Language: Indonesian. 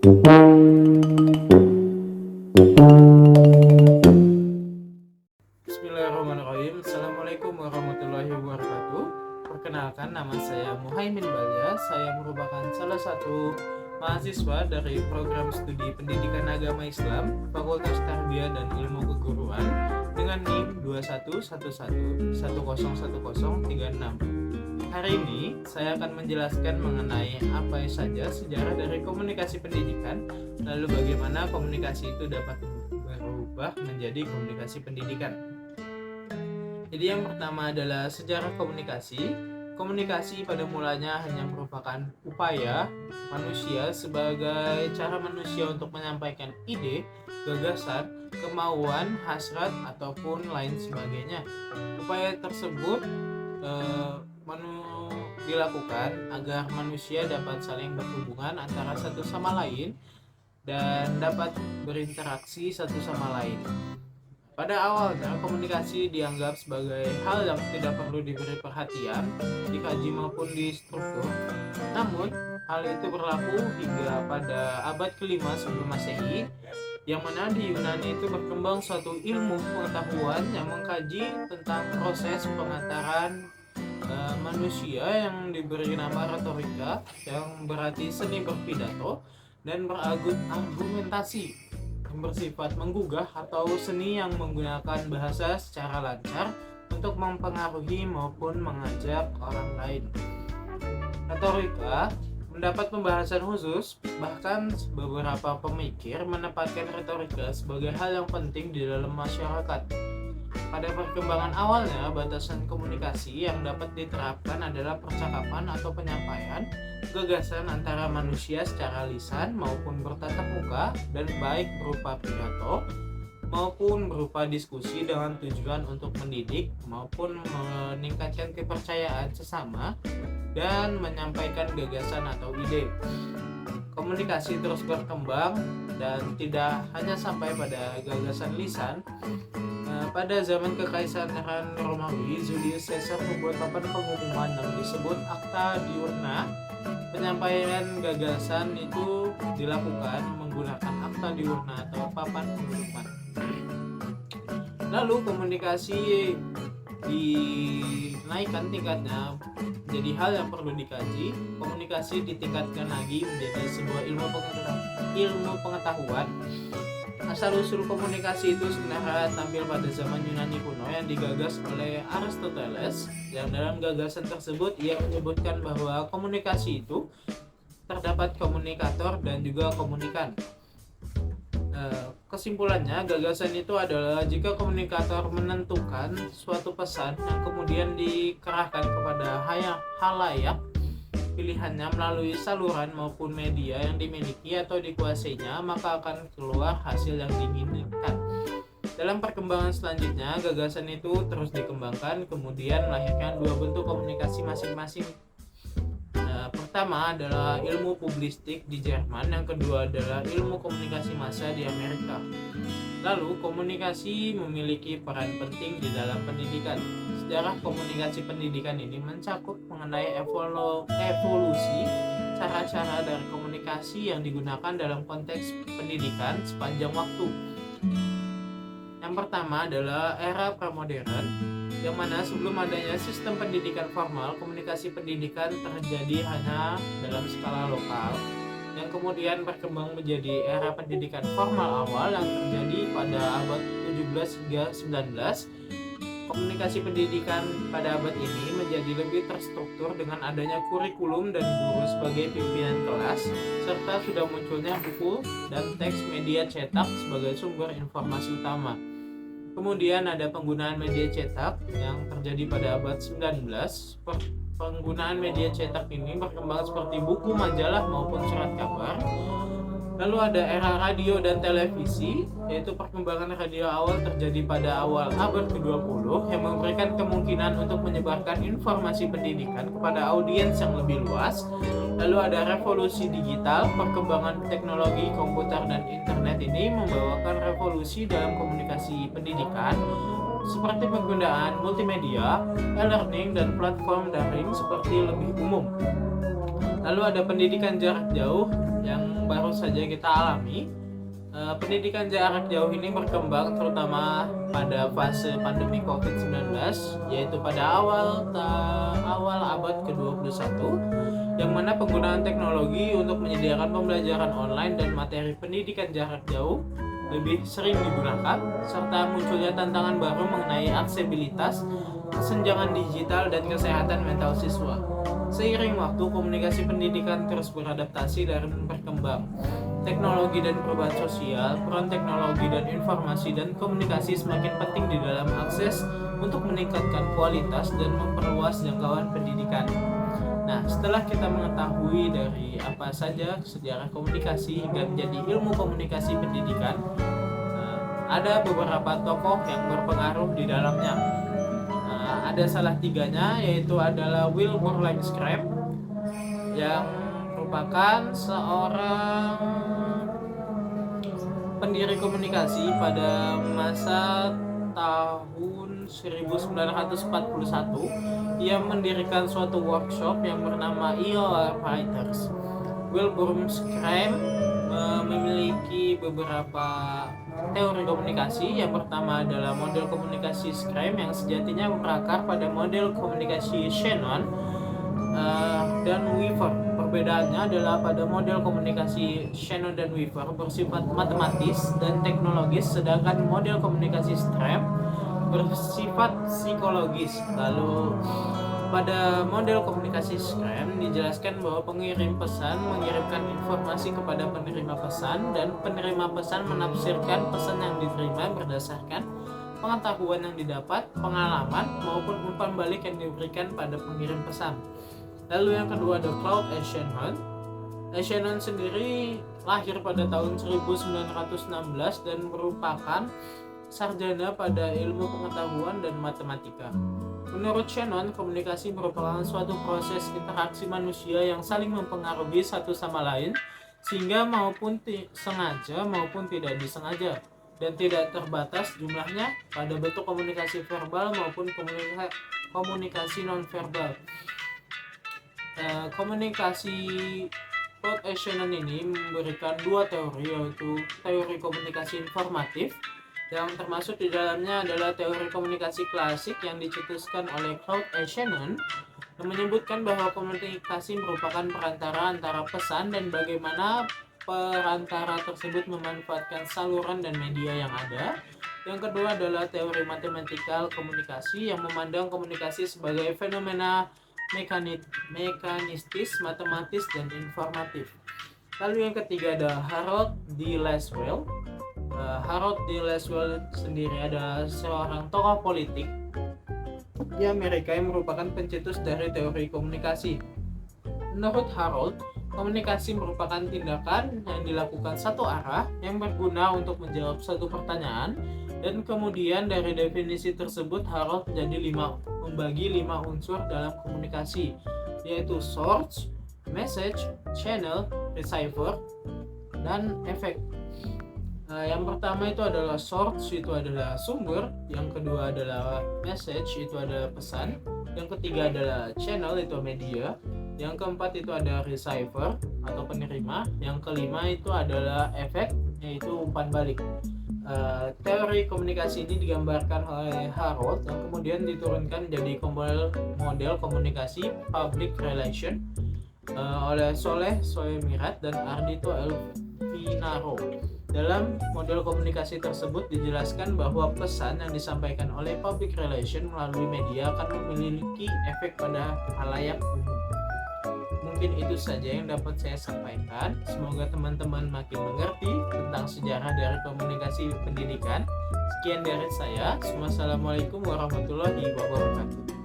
Bismillahirrahmanirrahim. Assalamualaikum warahmatullahi wabarakatuh. Perkenalkan, nama saya Muhaimin Balya. Saya merupakan salah satu mahasiswa dari program studi Pendidikan Agama Islam Fakultas Tarbiyah dan Ilmu Keguruan dengan NIM 2111101036. Hari ini saya akan menjelaskan mengenai apa saja sejarah dari komunikasi pendidikan, lalu bagaimana komunikasi itu dapat berubah menjadi komunikasi pendidikan. Jadi yang pertama adalah sejarah komunikasi. Komunikasi pada mulanya hanya merupakan upaya manusia sebagai cara manusia untuk menyampaikan ide, gagasan, kemauan, hasrat, ataupun lain sebagainya. Upaya tersebut dilakukan agar manusia dapat saling berhubungan antara satu sama lain dan dapat berinteraksi satu sama lain. Pada awalnya, komunikasi dianggap sebagai hal yang tidak perlu diberi perhatian, dikaji maupun distruktur. Namun, hal itu berlaku hingga pada abad ke-5 sebelum Masehi, yang mana di Yunani itu berkembang suatu ilmu pengetahuan yang mengkaji tentang proses pengantaran manusia yang diberi nama retorika, yang berarti seni berpidato dan berargumentasi, yang bersifat menggugah atau seni yang menggunakan bahasa secara lancar untuk mempengaruhi maupun mengajak orang lain. Retorika mendapat pembahasan khusus, bahkan beberapa pemikir menempatkan retorika sebagai hal yang penting di dalam masyarakat. Pada perkembangan awalnya, batasan komunikasi yang dapat diterapkan adalah percakapan atau penyampaian gagasan antara manusia secara lisan maupun bertatap muka, dan baik berupa pidato maupun berupa diskusi dengan tujuan untuk mendidik maupun meningkatkan kepercayaan sesama dan menyampaikan gagasan atau ide. Komunikasi terus berkembang dan tidak hanya sampai pada gagasan lisan. Pada zaman Kekaisaran Romawi, Julius Caesar membuat papan pengumuman yang disebut Acta Diurna. Penyampaian gagasan itu dilakukan menggunakan Acta Diurna atau papan pengumuman. Lalu komunikasi dinaikkan tingkatnya menjadi hal yang perlu dikaji. Komunikasi ditingkatkan lagi menjadi sebuah ilmu pengetahuan. Asal-usul komunikasi itu sebenarnya tampil pada zaman Yunani kuno yang digagas oleh Aristoteles, yang dalam gagasan tersebut ia menyebutkan bahwa komunikasi itu terdapat komunikator dan juga komunikan. Kesimpulannya, gagasan itu adalah jika komunikator menentukan suatu pesan yang kemudian dikerahkan kepada halayak pilihannya melalui saluran maupun media yang dimiliki atau dikuasainya, maka akan keluar hasil yang diinginkan. Dalam perkembangan selanjutnya, gagasan itu terus dikembangkan, kemudian melahirkan dua bentuk komunikasi masing-masing. Pertama adalah ilmu publistik di Jerman, yang kedua adalah ilmu komunikasi massa di Amerika. Lalu, komunikasi memiliki peran penting di dalam pendidikan. Sejarah komunikasi pendidikan ini mencakup mengenai evolusi cara-cara dari komunikasi yang digunakan dalam konteks pendidikan sepanjang waktu. Yang pertama adalah era pramodern, yang mana sebelum adanya sistem pendidikan formal, komunikasi pendidikan terjadi hanya dalam skala lokal, yang kemudian berkembang menjadi era pendidikan formal awal yang terjadi pada abad 17 hingga 19. Komunikasi pendidikan pada abad ini menjadi lebih terstruktur dengan adanya kurikulum dan guru sebagai pimpinan kelas, serta sudah munculnya buku dan teks media cetak sebagai sumber informasi utama. Kemudian ada penggunaan media cetak yang terjadi pada abad 19. Penggunaan media cetak ini berkembang seperti buku, majalah maupun surat kabar. Lalu ada era radio dan televisi, yaitu perkembangan radio awal terjadi pada awal abad ke-20 yang memberikan kemungkinan untuk menyebarkan informasi pendidikan kepada audiens yang lebih luas. Lalu ada revolusi digital, perkembangan teknologi komputer dan internet ini membawakan revolusi dalam komunikasi pendidikan, seperti penggunaan multimedia, e-learning, dan platform daring seperti lebih umum. Lalu ada pendidikan jarak jauh, yang baru saja kita alami. Pendidikan jarak jauh ini berkembang terutama pada fase pandemi COVID-19, yaitu pada awal abad ke-21, yang mana penggunaan teknologi untuk menyediakan pembelajaran online dan materi pendidikan jarak jauh lebih sering digunakan, serta munculnya tantangan baru mengenai aksesibilitas, kesenjangan digital, dan kesehatan mental siswa. Seiring waktu, komunikasi pendidikan terus beradaptasi dan berkembang. Teknologi dan perubahan sosial, peran teknologi dan informasi dan komunikasi semakin penting di dalam akses untuk meningkatkan kualitas dan memperluas jangkauan pendidikan. Nah, setelah kita mengetahui dari apa saja sejarah komunikasi hingga menjadi ilmu komunikasi pendidikan, ada beberapa tokoh yang berpengaruh di dalamnya. Ada salah tiganya, yaitu adalah Wilbur Langstroth, yang merupakan seorang pendiri komunikasi pada masa tahun 1941. Ia mendirikan suatu workshop yang bernama EOR Writers. Wilbur Langstroth memiliki beberapa teori komunikasi. Yang pertama adalah model komunikasi Scrum yang sejatinya berakar pada model komunikasi Shannon dan Weaver. Perbedaannya adalah pada model komunikasi Shannon dan Weaver bersifat matematis dan teknologis, sedangkan model komunikasi Scrum bersifat psikologis. Lalu pada model komunikasi Scrum dijelaskan bahwa pengirim pesan mengirimkan informasi kepada penerima pesan, dan penerima pesan menafsirkan pesan yang diterima berdasarkan pengetahuan yang didapat, pengalaman, maupun umpan balik yang diberikan pada pengirim pesan. Lalu yang kedua ada Claude Shannon. Shannon sendiri lahir pada tahun 1916 dan merupakan sarjana pada ilmu pengetahuan dan matematika. Menurut Shannon, komunikasi merupakan suatu proses interaksi manusia yang saling mempengaruhi satu sama lain, sehingga maupun sengaja maupun tidak disengaja, dan tidak terbatas jumlahnya pada bentuk komunikasi verbal maupun komunikasi non-verbal. Komunikasi Claude Shannon ini memberikan dua teori, yaitu teori komunikasi informatif, yang termasuk di dalamnya adalah teori komunikasi klasik yang dicetuskan oleh Claude Shannon, yang menyebutkan bahwa komunikasi merupakan perantara antara pesan dan bagaimana perantara tersebut memanfaatkan saluran dan media yang ada. Yang kedua adalah teori matematikal komunikasi yang memandang komunikasi sebagai fenomena mekanistis, matematis, dan informatif. Lalu yang ketiga ada Harold D. Lasswell. Harold D. Lasswell sendiri adalah seorang tokoh politik di Amerika yang merupakan pencetus dari teori komunikasi. Menurut Harold, komunikasi merupakan tindakan yang dilakukan satu arah yang berguna untuk menjawab satu pertanyaan, dan kemudian dari definisi tersebut Harold membagi lima unsur dalam komunikasi, yaitu source, message, channel, receiver, dan efek. Yang pertama itu adalah source, itu adalah sumber. Yang kedua adalah message, itu adalah pesan. Yang ketiga adalah channel, itu media. Yang keempat itu ada receiver atau penerima. Yang kelima itu adalah efek, yaitu umpan balik. Teori komunikasi ini digambarkan oleh Harold yang kemudian diturunkan menjadi model komunikasi public relation oleh Soleh Soemirat dan Ardito Elvinaro. Dalam model komunikasi tersebut dijelaskan bahwa pesan yang disampaikan oleh public relation melalui media akan memiliki efek pada khalayak umum. Mungkin itu saja yang dapat saya sampaikan. Semoga teman-teman makin mengerti tentang sejarah dari komunikasi pendidikan. Sekian dari saya. Wassalamualaikum warahmatullahi wabarakatuh.